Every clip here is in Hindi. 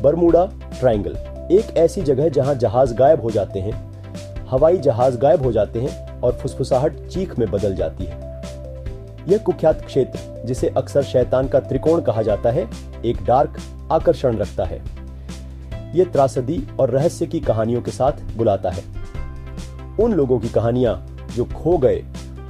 बरमूडा ट्रायंगल एक ऐसी जगह जहां जहाज गायब हो जाते हैं, हवाई जहाज गायब हो जाते हैं और फुसफुसाहट चीख में बदल जाती है। यह कुख्यात क्षेत्र, जिसे अक्सर शैतान का त्रिकोण कहा जाता है, एक डार्क आकर्षण रखता है। यह त्रासदी और रहस्य की कहानियों के साथ बुलाता है। उन लोगों की कहानियां जो खो गए,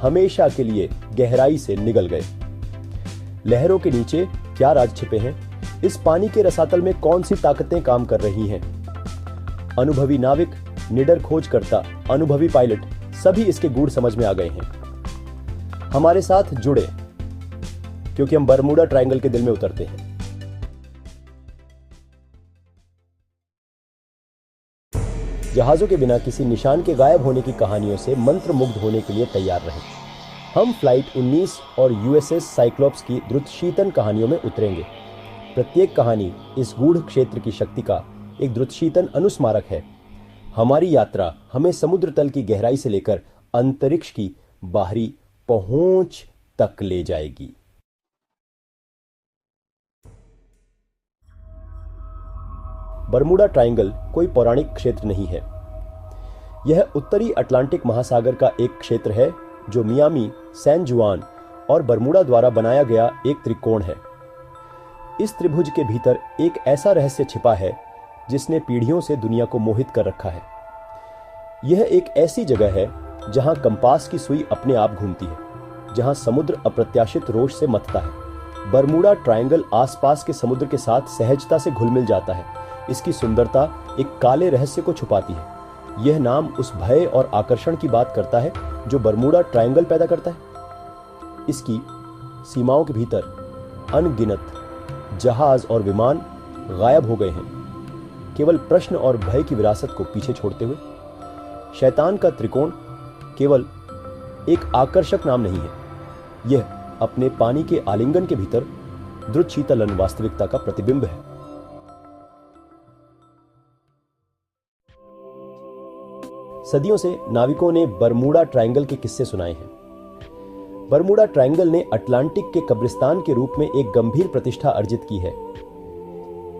हमेशा के लिए गहराई से निगल गए। लहरों के नीचे क्या राज छिपे हैं? इस पानी के रसातल में कौन सी ताकतें काम कर रही हैं? अनुभवी नाविक, निडर खोजकर्ता, अनुभवी पायलट, सभी इसके गूढ़ समझ में आ गए हैं। हमारे साथ जुड़े, क्योंकि हम बरमूडा ट्रायंगल के दिल में उतरते हैं। जहाजों के बिना किसी निशान के गायब होने की कहानियों से मंत्रमुग्ध होने के लिए तैयार रहें। हम फ्लाइट 19 और यूएसएस साइक्लोप्स की द्रुतशीतन कहानियों में उतरेंगे। प्रत्येक कहानी इस गूढ़ क्षेत्र की शक्ति का एक द्रुतशीतन अनुस्मारक है। हमारी यात्रा हमें समुद्र तल की गहराई से लेकर अंतरिक्ष की बाहरी पहुंच तक ले जाएगी। बरमूडा ट्रायंगल कोई पौराणिक क्षेत्र नहीं है। यह उत्तरी अटलांटिक महासागर का एक क्षेत्र है जो मियामी, सैन जुआन और बरमूडा द्वारा बनाया गया एक त्रिकोण है। इस त्रिभुज के भीतर एक ऐसा रहस्य छिपा है जिसने पीढ़ियों से दुनिया को मोहित कर रखा है। यह एक ऐसी जगह है जहां कंपास की सुई अपने आप घूमती है, जहां समुद्र अप्रत्याशित रोष से मथता है। बरमूडा ट्रायंगल आसपास के समुद्र के साथ सहजता से घुल मिल जाता है। इसकी सुंदरता एक काले रहस्य को छुपाती है। यह नाम उस भय और आकर्षण की बात करता है जो बरमूडा ट्रायंगल पैदा करता है। इसकी सीमाओं के भीतर अनगिनत जहाज और विमान गायब हो गए हैं, केवल प्रश्न और भय की विरासत को पीछे छोड़ते हुए। शैतान का त्रिकोण केवल एक आकर्षक नाम नहीं है, यह अपने पानी के आलिंगन के भीतर द्रुतशीतलन वास्तविकता का प्रतिबिंब है। सदियों से नाविकों ने बरमूडा ट्रायंगल के किस्से सुनाए हैं। बरमूडा ट्रायंगल ने अटलांटिक के कब्रिस्तान के रूप में एक गंभीर प्रतिष्ठा अर्जित की है।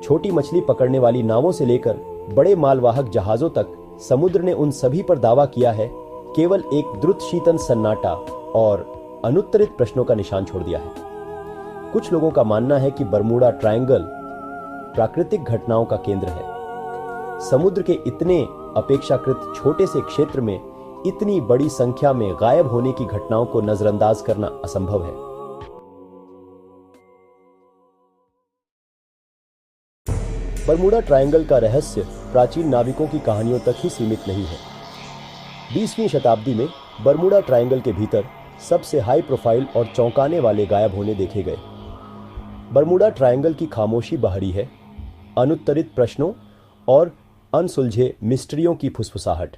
छोटी मछली पकड़ने वाली नावों से लेकर बड़े मालवाहक जहाजों तक समुद्र ने उन सभी पर दावा किया है, केवल एक द्रुतशीतन सन्नाटा और अनुत्तरित प्रश्नों का निशान छोड़ दिया है। कुछ लोगों का मानना है कि बरमूडा ट्रायंगल प्राकृतिक घटनाओं का केंद्र है। समुद्र के इतने अपेक्षाकृत छोटे से क्षेत्र में इतनी बड़ी संख्या में गायब होने की घटनाओं को नजरअंदाज करना असंभव है। बरमूडा ट्रायंगल का रहस्य प्राचीन नाविकों की कहानियों तक ही सीमित नहीं है। 20वीं शताब्दी में बरमूडा ट्रायंगल के भीतर सबसे हाई प्रोफाइल और चौंकाने वाले गायब होने देखे गए। बरमूडा ट्रायंगल की खामोशी बाहरी है, अनुत्तरित प्रश्नों और अनसुलझे मिस्ट्रियों की फुसफुसाहट।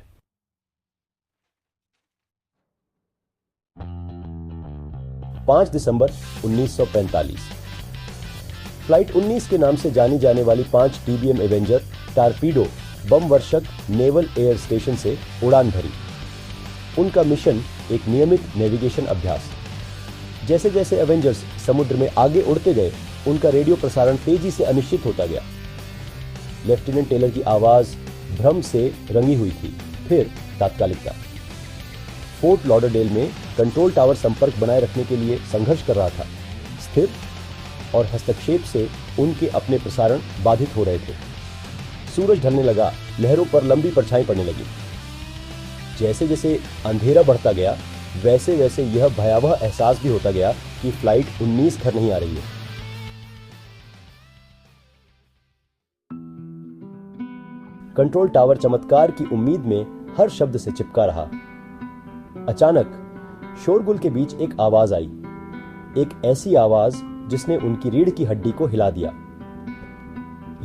पांच दिसंबर 1945 फ्लाइट 19 के नाम से जानी जाने वाली 5 टीबीएम एवेंजर टारपीडो बम वर्षक नेवल एयर स्टेशन से उड़ान भरी। उनका मिशन एक नियमित नेविगेशन अभ्यास। जैसे जैसे एवेंजर्स समुद्र में आगे उड़ते गए, उनका रेडियो प्रसारण तेजी से अनिश्चित होता गया। लेफ्टिनेंट टेलर की आवाज भ्रम से रंगी हुई थी, फिर तात्कालिकता। फोर्ट लॉडरडेल में कंट्रोल टावर संपर्क बनाए रखने के लिए संघर्ष कर रहा था। स्थिर और हस्तक्षेप से उनके अपने प्रसारण बाधित हो रहे थे। सूरज ढलने लगा, लहरों पर लंबी परछाई पड़ने लगी। जैसे जैसे अंधेरा बढ़ता गया, वैसे वैसे यह भयावह एहसास भी होता गया कि फ्लाइट 19 घर नहीं आ रही है। कंट्रोल टावर चमत्कार की उम्मीद में हर शब्द से चिपका रहा। अचानक शोरगुल के बीच एक आवाज आई, एक ऐसी आवाज जिसने उनकी रीढ़ की हड्डी को हिला दिया।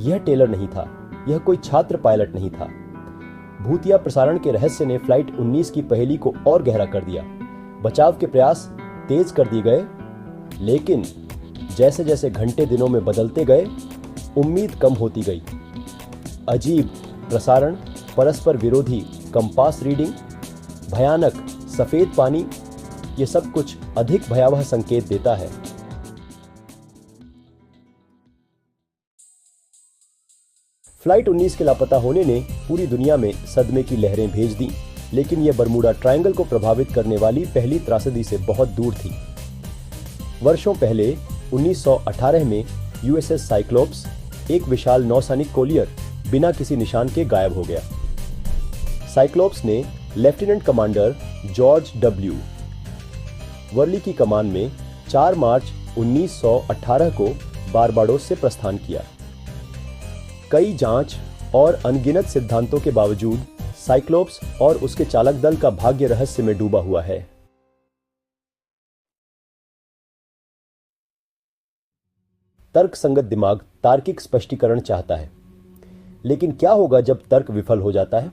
यह टेलर नहीं था, यह कोई छात्र पायलट नहीं था। भूतिया प्रसारण के रहस्य ने फ्लाइट 19 की पहेली को और गहरा कर दिया। बचाव के प्रयास तेज कर दिए गए, लेकिन जैसे जैसे घंटे दिनों में बदलते गए, उम्मीद कम होती गई। अजीब प्रसारण, परस्पर विरोधी कंपास रीडिंग, भयानक सफेद पानी, ये सब कुछ अधिक भयावह संकेत देता है। फ्लाइट 19 के लापता होने ने पूरी दुनिया में सदमे की लहरें भेज दी, लेकिन यह बरमूडा ट्रायंगल को प्रभावित करने वाली पहली त्रासदी से बहुत दूर थी। वर्षों पहले 1918 में यूएसएस साइक्लोप्स, एक विशाल नौसैनिक कोलियर, बिना किसी निशान के गायब हो गया। साइक्लोप्स ने lieutenant commander George W Worley की कमान में 4 मार्च 1918 को बारबाडोस से प्रस्थान किया। कई जांच और अनगिनत सिद्धांतों के बावजूद साइक्लोप्स और उसके चालक दल का भाग्य रहस्य में डूबा हुआ है। तर्कसंगत दिमाग तार्किक स्पष्टीकरण चाहता है, लेकिन क्या होगा जब तर्क विफल हो जाता है?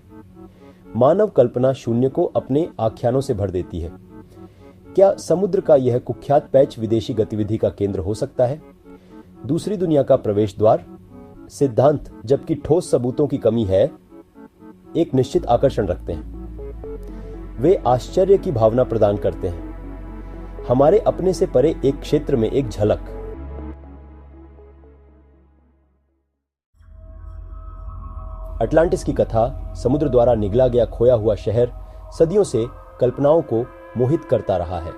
मानव कल्पना शून्य को अपने आख्यानों से भर देती है। क्या समुद्र का यह कुख्यात पैच विदेशी गतिविधि का केंद्र हो सकता है? दूसरी दुनिया का प्रवेश द्वार? सिद्धांत, जबकि ठोस सबूतों की कमी है, एक निश्चित आकर्षण रखते हैं। वे आश्चर्य की भावना प्रदान करते हैं, हमारे अपने से परे एक क्षेत्र में एक झलक। अटलांटिस की कथा, समुद्र द्वारा निगला गया खोया हुआ शहर, सदियों से कल्पनाओं को मोहित करता रहा है।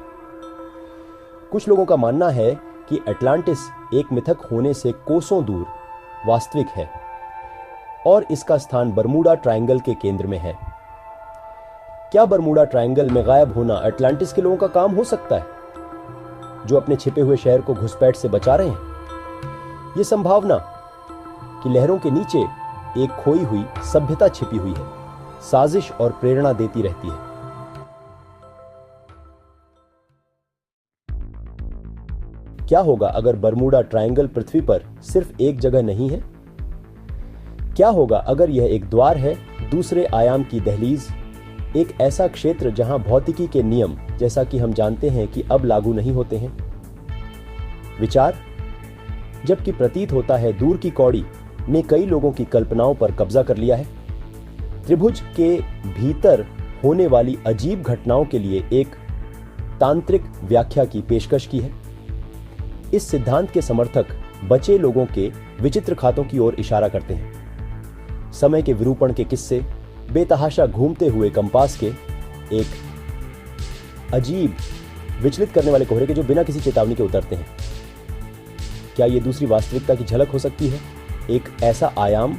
कुछ लोगों का मानना है कि अटलांटिस एक मिथक होने से कोसों दूर वास्तविक है और इसका स्थान बरमूडा ट्रायंगल के केंद्र में है। क्या बरमूडा ट्रायंगल में गायब होना अटलांटिस के लोगों का काम हो सकता है, जो अपने छिपे हुए शहर को घुसपैठ से बचा रहे हैं? यह संभावना कि लहरों के नीचे एक खोई हुई सभ्यता छिपी हुई है, साजिश और प्रेरणा देती रहती है। क्या होगा अगर बरमूडा ट्रायंगल पृथ्वी पर सिर्फ एक जगह नहीं है? क्या होगा अगर यह एक द्वार है, दूसरे आयाम की दहलीज, एक ऐसा क्षेत्र जहां भौतिकी के नियम, जैसा कि हम जानते हैं, कि अब लागू नहीं होते हैं? विचार, जबकि प्रतीत होता है दूर की कौड़ी ने कई लोगों की कल्पनाओं पर कब्जा कर लिया है। त्रिभुज के भीतर होने वाली अजीब घटनाओं के लिए एक तांत्रिक व्याख्या की पेशकश की है। इस सिद्धांत के समर्थक बचे लोगों के विचित्र खातों की ओर इशारा करते हैं। समय के विरूपण के किस्से, बेतहाशा घूमते हुए कंपास के, एक अजीब विचलित करने वाले कोहरे के जो बिना किसी चेतावनी के उतरते हैं। क्या यह दूसरी वास्तविकता की झलक हो सकती है? एक ऐसा आयाम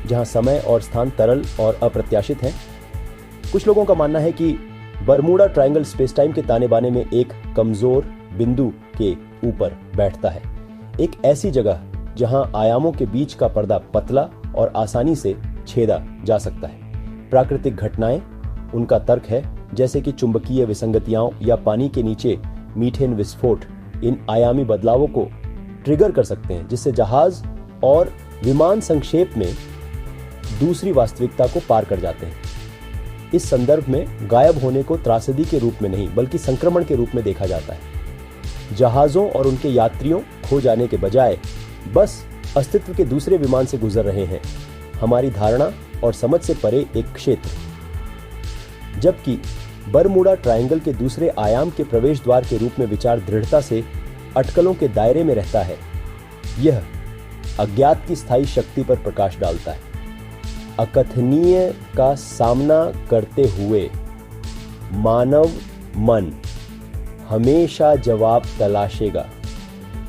जहां समय और स्थान तरल और अप्रत्याशित है। कुछ लोगों का मानना है कि बरमूडा ट्रायंगल स्पेस टाइम के ताने बाने में एक कमजोर बिंदु के ऊपर बैठता है, एक ऐसी जगह जहां आयामों के बीच का पर्दा पतला और आसानी से छेदा जा सकता है। प्राकृतिक घटनाएं, उनका तर्क है, जैसे कि चुंबकीय विसंगतियां या पानी के नीचे मीथेन विस्फोट, इन आयामी बदलावों को ट्रिगर कर सकते हैं, जिससे जहाज और विमान संक्षेप में दूसरी वास्तविकता को पार कर जाते हैं। इस संदर्भ में गायब होने को त्रासदी के रूप में नहीं, बल्कि संक्रमण के रूप में देखा जाता है। जहाजों और उनके यात्रियों खो जाने के बजाय बस अस्तित्व के दूसरे विमान से गुजर रहे हैं, हमारी धारणा और समझ से परे एक क्षेत्र। जबकि बरमूडा ट्रायंगल के दूसरे आयाम के प्रवेश द्वार के रूप में विचार दृढ़ता से अटकलों के दायरे में रहता है। यह अज्ञात की स्थायी शक्ति पर प्रकाश डालता है। अकथनीय का सामना करते हुए मानव मन हमेशा जवाब तलाशेगा,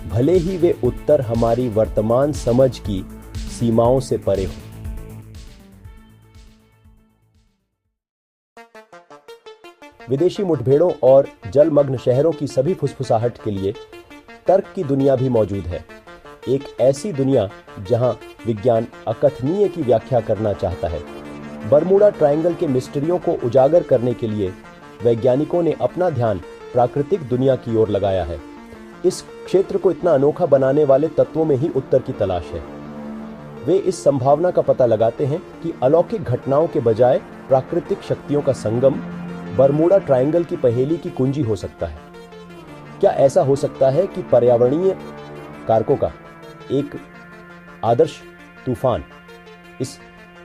भले ही वे उत्तर हमारी वर्तमान समझ की सीमाओं से परे हो। विदेशी मुठभेड़ों और जलमग्न शहरों की सभी फुसफुसाहट के लिए तर्क की दुनिया भी मौजूद है। एक ऐसी दुनिया जहां विज्ञान अकथनीय की व्याख्या करना चाहता है। बरमूडा ट्रायंगल के मिस्ट्रियों को उजागर करने के लिए वैज्ञानिकों ने अपना ध्यान प्राकृतिक दुनिया की ओर लगाया है। इस क्षेत्र को इतना अनोखा बनाने वाले तत्वों में ही उत्तर की तलाश है। वे इस संभावना का पता लगाते हैं कि अलौकिक घटनाओं के बजाय प्राकृतिक शक्तियों का संगम बरमूडा ट्रायंगल की पहेली की कुंजी हो सकता है। क्या ऐसा हो सकता है कि पर्यावरणीय कारकों का एक आदर्श तूफान इस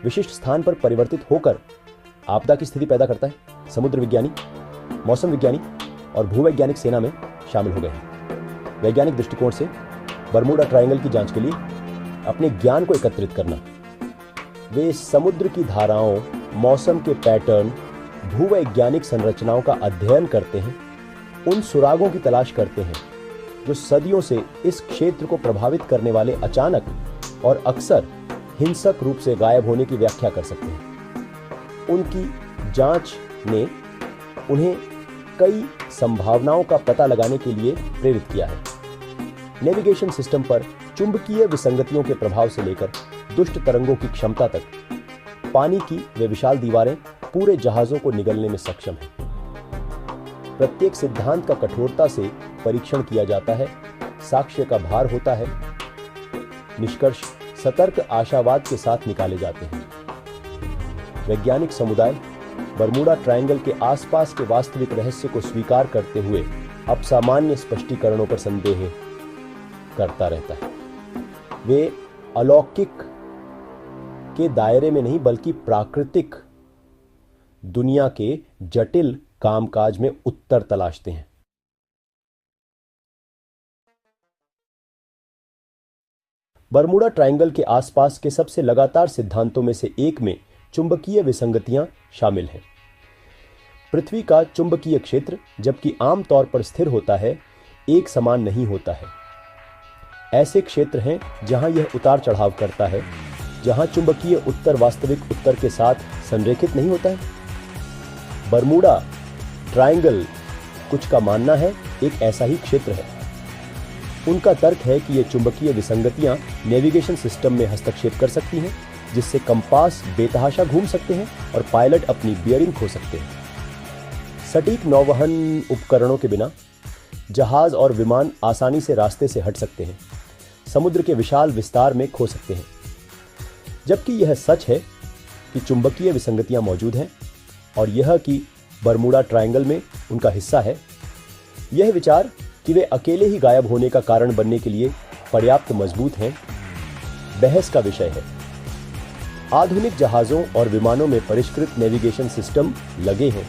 विशिष्ट स्थान पर परिवर्तित होकर आपदा की स्थिति पैदा करता है? समुद्र विज्ञानी, मौसम विज्ञानी और भूवैज्ञानिक सेना में शामिल हो गए हैं। वैज्ञानिक दृष्टिकोण से बरमूडा ट्रायंगल की जांच के लिए अपने ज्ञान को एकत्रित करना वे समुद्र की धाराओं, मौसम के पैटर्न, भूवैज्ञानिक संरचनाओं का अध्ययन करते हैं, उन सुरागों की तलाश करते हैं जो सदियों से इस क्षेत्र को प्रभावित करने वाले अचानक और अक्सर हिंसक रूप से गायब होने की व्याख्या कर सकते हैं। उनकी जांच ने उन्हें कई संभावनाओं का पता लगाने के लिए प्रेरित किया है। नेविगेशन सिस्टम पर चुंबकीय विसंगतियों के प्रभाव से लेकर दुष्ट तरंगों की क्षमता तक, पानी की वे विशाल दीवारें पूरे जहाजों को निगलने में सक्षम हैं। प्रत्येक सिद्धांत का कठोरता से परीक्षण किया जाता है, साक्ष्य का भार होता है, निष्कर्ष सतर्क आशावाद के साथ निकाले जाते हैं। वैज्ञानिक समुदाय बरमूडा ट्रायंगल के आसपास के वास्तविक रहस्य को स्वीकार करते हुए अब सामान्य स्पष्टीकरणों पर संदेह करता रहता है। वे अलौकिक के दायरे में नहीं बल्कि प्राकृतिक दुनिया के जटिल कामकाज में उत्तर तलाशते हैं। बरमूडा ट्रायंगल के आसपास के सबसे लगातार सिद्धांतों में से एक में चुंबकीय विसंगतियां शामिल हैं। पृथ्वी का चुंबकीय क्षेत्र, जबकि आम तौर पर स्थिर होता है, एक समान नहीं होता है। ऐसे क्षेत्र हैं जहां यह उतार चढ़ाव करता है, जहां चुंबकीय उत्तर वास्तविक उत्तर के साथ संरेखित नहीं होता है। बरमूडा ट्रायंगल, कुछ का मानना है, एक ऐसा ही क्षेत्र है। उनका तर्क है कि ये चुंबकीय विसंगतियां नेविगेशन सिस्टम में हस्तक्षेप कर सकती हैं, जिससे कंपास बेतहाशा घूम सकते हैं और पायलट अपनी बियरिंग खो सकते हैं। सटीक नौवहन उपकरणों के बिना जहाज और विमान आसानी से रास्ते से हट सकते हैं, समुद्र के विशाल विस्तार में खो सकते हैं। जबकि यह सच है कि चुंबकीय विसंगतियां मौजूद हैं और यह कि बरमूडा ट्रायंगल में उनका हिस्सा है, यह विचार कि वे अकेले ही गायब होने का कारण बनने के लिए पर्याप्त मजबूत हैं, बहस का विषय है। आधुनिक जहाजों और विमानों में परिष्कृत नेविगेशन सिस्टम लगे हैं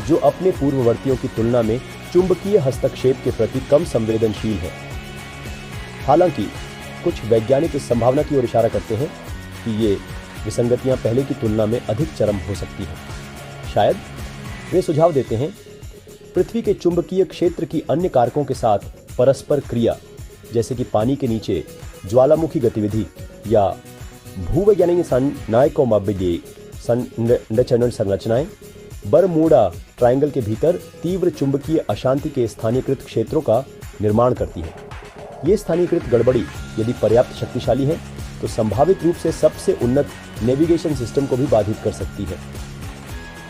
जो अपने पूर्ववर्तियों की तुलना में चुंबकीय हस्तक्षेप के प्रति कम संवेदनशील है। हालांकि कुछ वैज्ञानिक इस संभावना की ओर इशारा करते हैं कि ये विसंगतियां पहले की तुलना में अधिक चरम हो सकती हैं। शायद वे सुझाव देते हैं, पृथ्वी के चुंबकीय क्षेत्र की अन्य कारकों के साथ परस्पर क्रिया, जैसे कि पानी के नीचे ज्वालामुखी गतिविधि या भूवैज्ञानिक संरचनाएं, बरमूडा ट्रायंगल के भीतर तीव्र चुंबकीय अशांति के स्थानीयकृत क्षेत्रों का निर्माण करती है। ये स्थानीयकृत गड़बड़ी यदि पर्याप्त शक्तिशाली है तो संभावित रूप से सबसे उन्नत नेविगेशन सिस्टम को भी बाधित कर सकती है,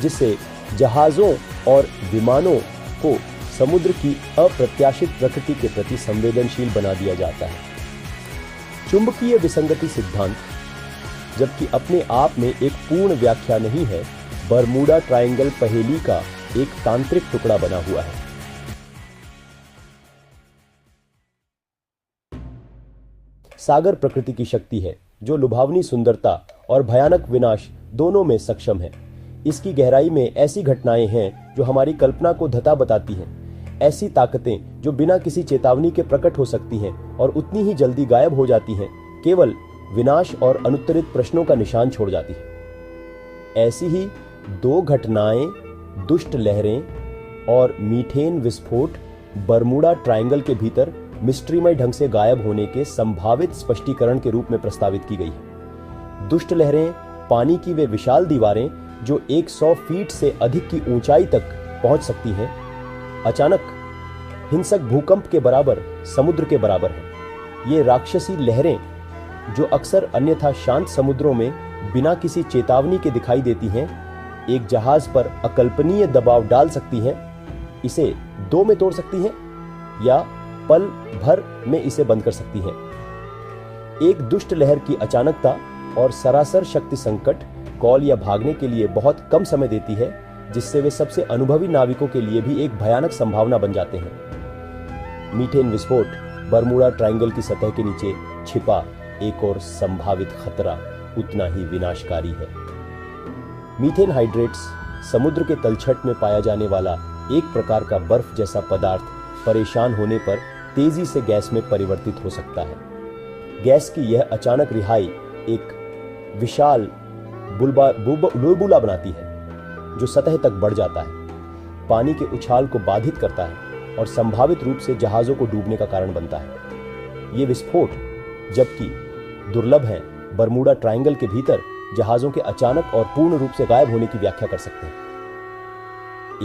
जिससे जहाजों और विमानों को समुद्र की अप्रत्याशित प्रकृति के प्रति संवेदनशील बना दिया जाता है। चुंबकीय विसंगति सिद्धांत, जबकि अपने आप में एक पूर्ण व्याख्या नहीं है, बरमूडा ट्रायंगल पहेली का एक तांत्रिक टुकड़ा बना हुआ है। सागर प्रकृति की शक्ति है जो लुभावनी सुंदरता और भयानक विनाश दोनों में सक्षम है। इसकी गहराई में ऐसी घटनाएं हैं जो हमारी कल्पना को धता बताती हैं, ऐसी ताकतें जो बिना किसी चेतावनी के प्रकट हो सकती हैं और उतनी ही जल्दी गायब हो जाती हैं, केवल विनाश और अनुत्तरित प्रश्नों का निशान छोड़ जाती हैं। ऐसी ही दो घटनाएं, दुष्ट लहरें और मीथेन विस्फोट, बरमूडा ट्रायंगल के भीतर मिस्ट्रीमय ढंग से गायब होने के संभावित स्पष्टीकरण के रूप में प्रस्तावित की गई है। दुष्ट लहरें पानी की वे विशाल दीवारें जो 100 फीट से अधिक की ऊंचाई तक पहुंच सकती हैं, अचानक हिंसक भूकंप के बराबर समुद्र के बराबर हैं। ये राक्षसी लहरें जो अक्सर अन्यथा शांत समुद्रों में बिना किसी चेतावनी के दिखाई देती हैं, एक जहाज पर अकल्पनीय दबाव डाल सकती हैं, इसे 2 में तोड़ सकती हैं या पल भर में इसे बंद कर सकती हैं। एक दुष्ट लहर की अचानकता और सरासर शक्ति संकट कॉल या भागने के लिए बहुत कम समय देती है, जिससे वे सबसे अनुभवी नाविकों के लिए भी एक भयानक संभावना बन जाते हैं। मीथेन विस्फोट बरमूडा ट्रायंगल की सतह के नीचे छिपा एक और संभावित खतरा उतना ही विनाशकारी है। मीथेन हाइड्रेट्स समुद्र के तलछट में पाया जाने वाला एक प्रकार का बर्फ जैसा पदार्थ परेशान होने पर तेजी से गैस में परिवर्तित हो सकता है। गैस की यह अचानक रिहाई एक विशाल बुलबुला बनाती है, जो सतह तक बढ़ जाता है, पानी के उछाल को बाधित करता है और संभावित रूप से जहाजों को डूबने का कारण बनता है। ये विस्फोट, जबकि दुर्लभ हैं, बरमूडा ट्रायंगल के भीतर जहाजों के अचानक और पूर्ण रूप से गायब होने की व्याख्या कर सकते हैं।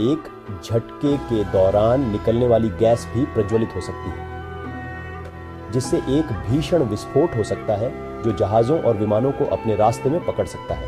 एक झटके के दौरान निकलने वाली गैस भी प्रज्वलित हो सकती है, जिससे एक भीषण विस्फोट हो सकता है जो जहाजों और विमानों को अपने रास्ते में पकड़ सकता है।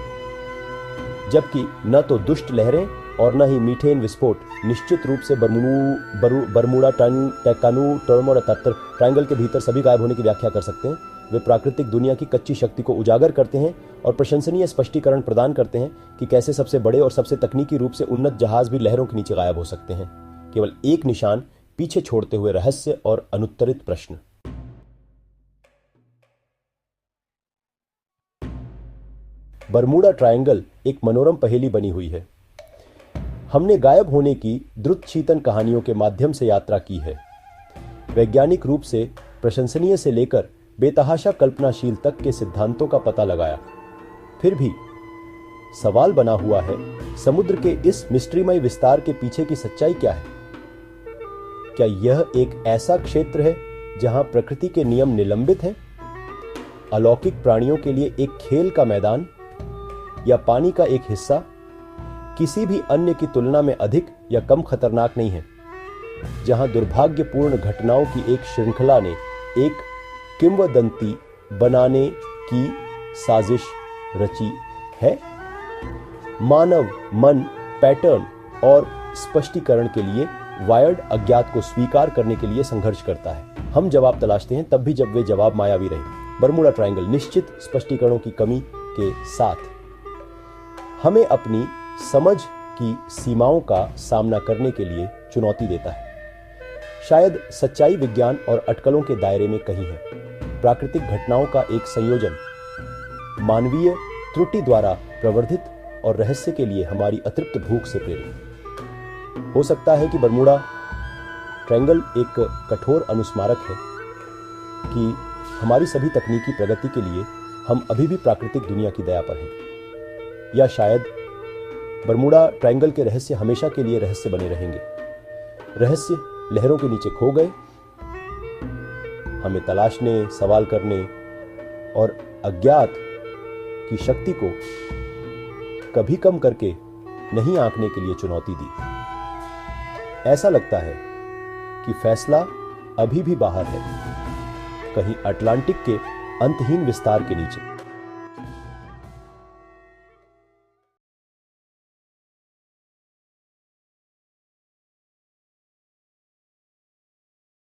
जबकि न तो दुष्ट लहरें और न ही मीथेन विस्फोट निश्चित रूप से बरमूडा ट्रायंगल के भीतर सभी गायब होने की व्याख्या कर सकते हैं। वे प्राकृतिक दुनिया की कच्ची शक्ति को उजागर करते हैं और प्रशंसनीय स्पष्टीकरण प्रदान करते हैं कि कैसे सबसे बड़े और सबसे तकनीकी रूप से उन्नत जहाज भी लहरों के नीचे गायब हो सकते हैं, केवल एक निशान पीछे छोड़ते हुए रहस्य और अनुत्तरित प्रश्न। बरमूडा ट्रायंगल एक मनोरम पहेली बनी हुई है। हमने गायब होने की द्रुतशीतन कहानियों के माध्यम से यात्रा की है, वैज्ञानिक रूप से प्रशंसनीय से लेकर बेतहाशा कल्पनाशील तक के सिद्धांतों का पता लगाया। फिर भी सवाल बना हुआ है, समुद्र के इस मिस्ट्रीमय विस्तार के पीछे की सच्चाई क्या है? क्या यह एक ऐसा क्षेत्र है जहां प्रकृति के नियम निलंबित हैं, अलौकिक प्राणियों के लिए एक खेल का मैदान, या पानी का एक हिस्सा किसी भी अन्य की तुलना में अधिक या कम खतरनाक नहीं है, जहां दुर्भाग्यपूर्ण घटनाओं की एक श्रृंखला ने एक किंवदंती बनाने की साजिश रची है? मानव मन पैटर्न और स्पष्टीकरण के लिए वायर्ड अज्ञात को स्वीकार करने के लिए संघर्ष करता है। हम जवाब तलाशते हैं तब भी जब वे जवाब मायावी रहे। बरमूडा ट्रायंगल निश्चित स्पष्टीकरणों की कमी के साथ हमें अपनी समझ की सीमाओं का सामना करने के लिए चुनौती देता है। शायद सच्चाई विज्ञान और अटकलों के दायरे में कहीं है, प्राकृतिक घटनाओं का एक संयोजन, मानवीय त्रुटि द्वारा प्रवर्धित और रहस्य के लिए हमारी अतृप्त भूख से प्रेरित। हो सकता है कि बरमूडा ट्रायंगल एक कठोर अनुस्मारक है कि हमारी सभी तकनीकी प्रगति के लिए हम अभी भी प्राकृतिक दुनिया की दया पर हैं, या शायद बरमूडा ट्रायंगल के रहस्य हमेशा के लिए रहस्य बने रहेंगे। रहस्य लहरों के नीचे खो गए, हमें तलाशने, सवाल करने और अज्ञात की शक्ति को कभी कम करके नहीं आंकने के लिए चुनौती दी। ऐसा लगता है कि फैसला अभी भी बाहर है, कहीं अटलांटिक के अंतहीन विस्तार के नीचे।